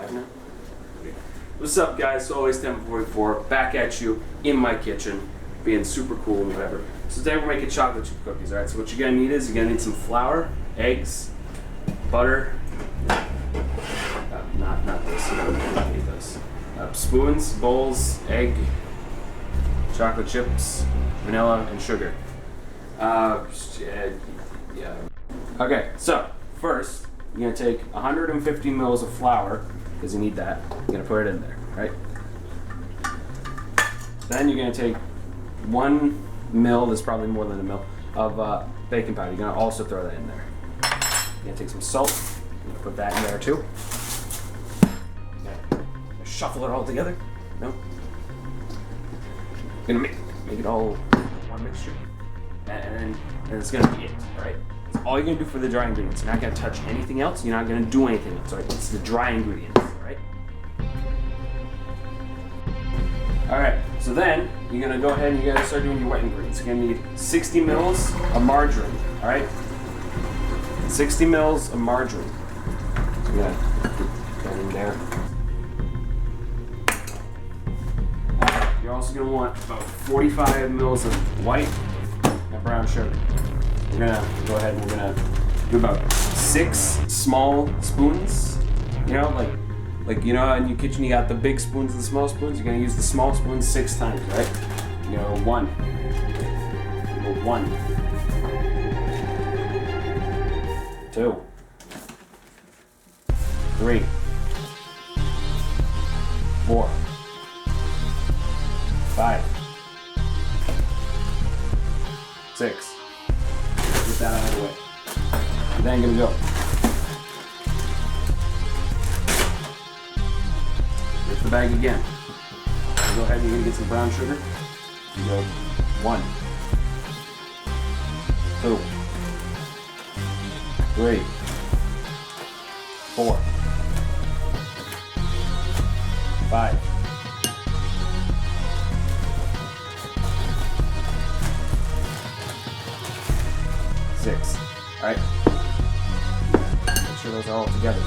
live now? What's up, guys? So always 1044, back at you in my kitchen, being super cool and whatever. So today we're making chocolate chip cookies, alright? So what you're gonna need is you're gonna need some flour, eggs, butter, not this, you don't need those. Spoons, bowls, egg, chocolate chips, vanilla, and sugar. Yeah. Okay, so first you're gonna take 150 mils of flour, because you need that. You're gonna put it in there, right? Then you're gonna take 1 mil, that's probably more than a mil, of baking powder. You're gonna also throw that in there. You're gonna take some salt, you're gonna put that in there too. You're gonna shuffle it all together. No? You're gonna make it all one mixture. And it's gonna be it, alright? That's all you're gonna do for the dry ingredients. You're not gonna touch anything else, you're not gonna do anything else, alright? It's the dry ingredients, alright? Alright, so then you're gonna go ahead and you're gonna start doing your wet ingredients. You're gonna need 60 mils of margarine, alright? 60 mils of margarine. So you're gonna put that in there. You're also gonna want about 45 mils of white and brown sugar. We're gonna go ahead and we're gonna do about 6 small spoons. You know, like you know, in your kitchen you got the big spoons and the small spoons. You're gonna use the small spoons 6 times, right? You know, 1, 2, 3, 4, 5, 6. Get that out of the way. And then I'm gonna go. Here's the bag again. Go ahead and you're gonna get some brown sugar. You go 1, 2, 3, 4, 5, 6. Alright. Make sure those are all together.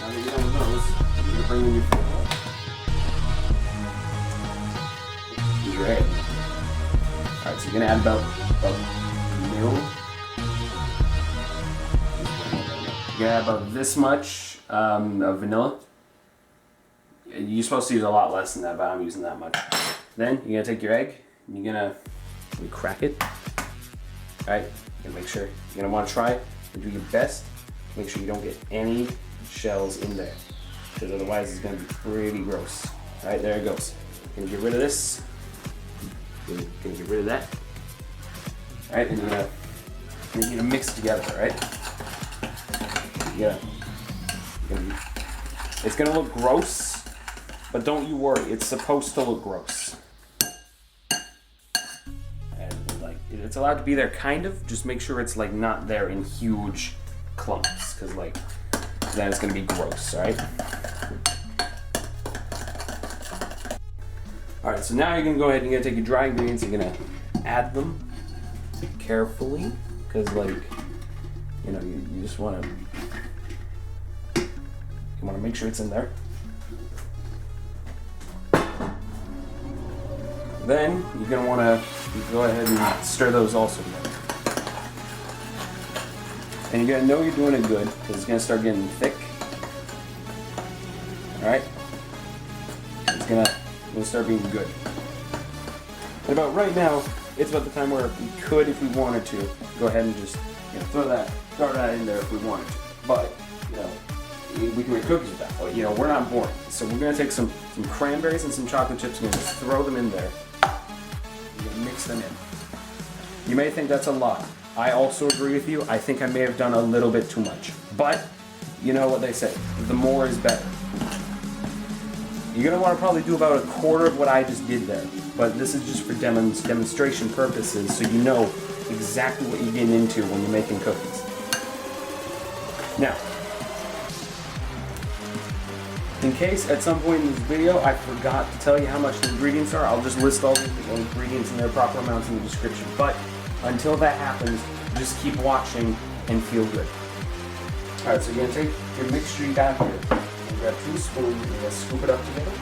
Now that you're done with those, you're going to bring in your flour. Your egg. Alright, so you're going to add about a mil. You're going to add about this much of vanilla. You're supposed to use a lot less than that, but I'm using that much. Then you're going to take your egg, and you're going to crack it. Alright, you're gonna make sure, you're gonna wanna try and do your best to make sure you don't get any shells in there, because otherwise it's gonna be pretty gross. Alright, there it goes. Gonna get rid of this. Gonna get rid of that. Alright, and you're gonna mix it together, alright? It's gonna look gross, but don't you worry, it's supposed to look gross. It's allowed to be there, kind of. Just make sure it's like not there in huge clumps, because like then it's gonna be gross. All right. All right. So now you're gonna go ahead and you're gonna take your dry ingredients. You're gonna add them carefully, because like you know you just wanna make sure it's in there. Then you're gonna wanna go ahead and stir those also together. And you're gonna know you're doing it good because it's gonna start getting thick. Alright? It's gonna start being good. And about right now, it's about the time where we could, if we wanted to, go ahead and just throw that in there if we wanted to. But, we can make cookies with that. But, we're not boring. So we're gonna take some cranberries and some chocolate chips and just throw them in there. Mix them in. You may think that's a lot. I also agree with you. I think I may have done a little bit too much. But, you know what they say, the more is better. You're going to want to probably do about a quarter of what I just did there. But this is just for demonstration purposes, so you know exactly what you're getting into when you're making cookies. Now, in case at some point in this video I forgot to tell you how much the ingredients are, I'll just list all the ingredients in their proper amounts in the description. But until that happens, just keep watching and feel good. Alright, so you're going to take your mixture you got here. grab 2 spoons, and just scoop it up together.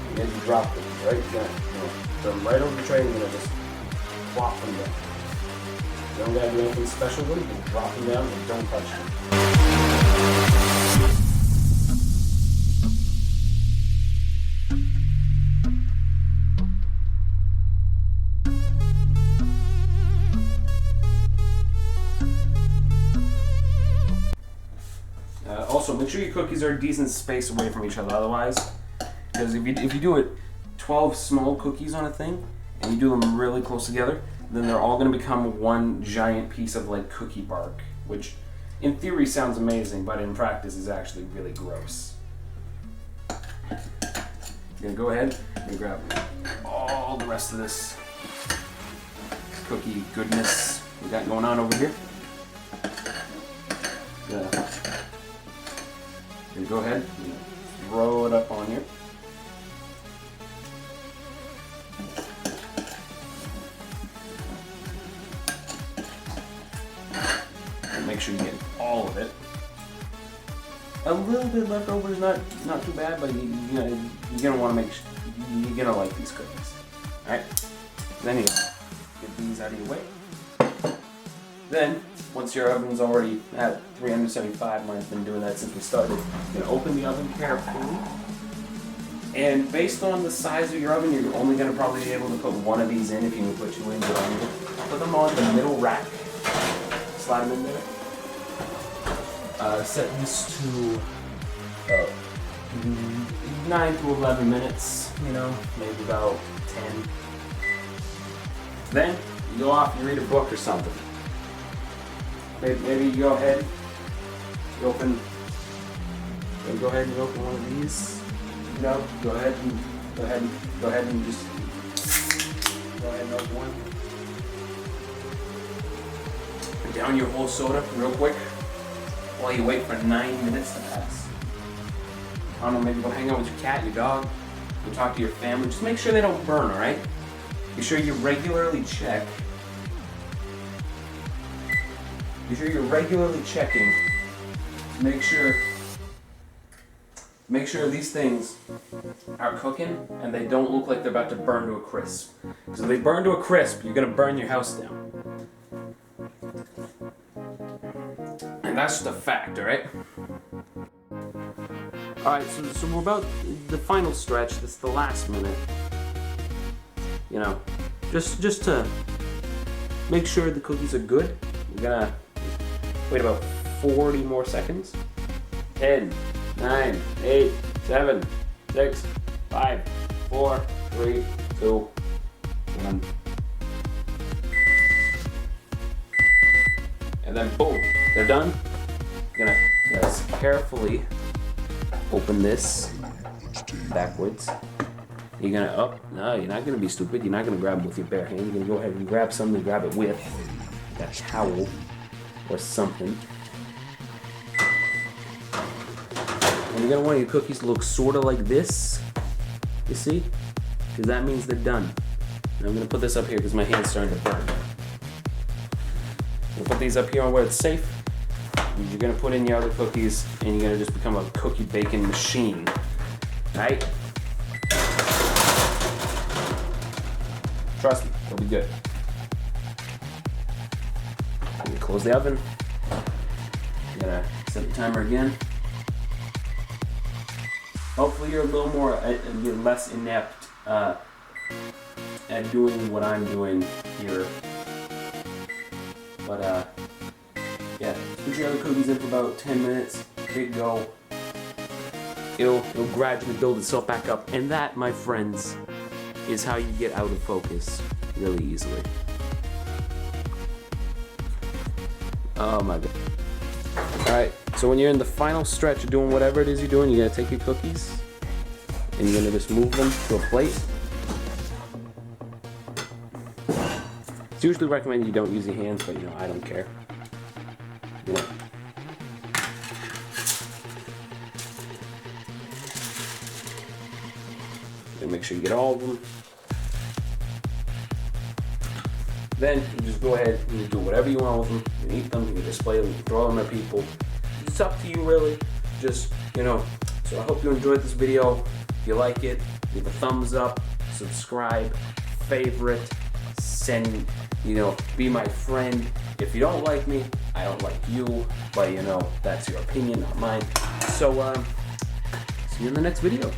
And then you drop them right down. Throw them right over the tray, and you're gonna just plop them down. You don't gotta do anything special with them. You can drop them down and don't touch them. Also, make sure your cookies are a decent space away from each other. Otherwise, because if you do it 12 small cookies on a thing and you do them really close together, then they're all going to become one giant piece of like cookie bark, which in theory sounds amazing, but in practice is actually really gross. You're gonna go ahead and grab all the rest of this cookie goodness we got going on over here. And go ahead and throw it up on here. And make sure you get all of it. A little bit left over is not too bad, but you're gonna want to make sure you're gonna like these cookies. All right. Then you get these out of your way. Then, once your oven's already at 375, mine's been doing that since we started, you're gonna open the oven carefully. And based on the size of your oven, you're only gonna probably be able to put one of these in if you can put 2 in. Put them on the middle rack. Slide them in there. Set this to 9 to 11 minutes, maybe about 10. Then, you go off, you read a book or something. Maybe you go ahead, you open one of these. Go ahead and open one. And down your whole soda real quick while you wait for 9 minutes to pass. I don't know, maybe go hang out with your cat, your dog, go talk to your family. Just make sure they don't burn, alright? Be sure you regularly check. Be sure you're regularly checking. Make sure these things are cooking and they don't look like they're about to burn to a crisp. Because if they burn to a crisp, you're gonna burn your house down. And that's just a fact, alright? Alright, so we're about the final stretch. This is the last minute. Just to make sure the cookies are good, we're gonna wait about 40 more seconds. 10, 9, 8, 7, 6, 5, 4, 3, 2, 1. And then boom, they're done. You're gonna guys carefully open this backwards. You're gonna no, you're not gonna be stupid. You're not gonna grab it with your bare hand. You're gonna go ahead and grab something to grab it with, like a towel or something. And you're gonna want your cookies to look sort of like this. You see? Because that means they're done. And I'm gonna put this up here because my hand's starting to burn. We'll put these up here on where it's safe. And you're gonna put in your other cookies, and you're gonna just become a cookie baking machine, right? Trust me, it'll be good. I'm gonna close the oven. I'm gonna set the timer again. Hopefully you're a little more, you're less inept at doing what I'm doing here. But yeah, put your other cookies in for about 10 minutes. Big go. It'll gradually build itself back up, and that, my friends, is how you get out of focus really easily. Oh my god. Alright, so when you're in the final stretch of doing whatever it is you're doing, you're gonna take your cookies and you're gonna just move them to a plate. It's usually recommended you don't use your hands, but I don't care. And make sure you get all of them. Then you just go ahead and you do whatever you want with them. You can eat them, you can display them, you can throw them at people. It's up to you really. Just, So I hope you enjoyed this video. If you like it, leave a thumbs up, subscribe, favorite, send, be my friend. If you don't like me, I don't like you, but that's your opinion, not mine. So, see you in the next video.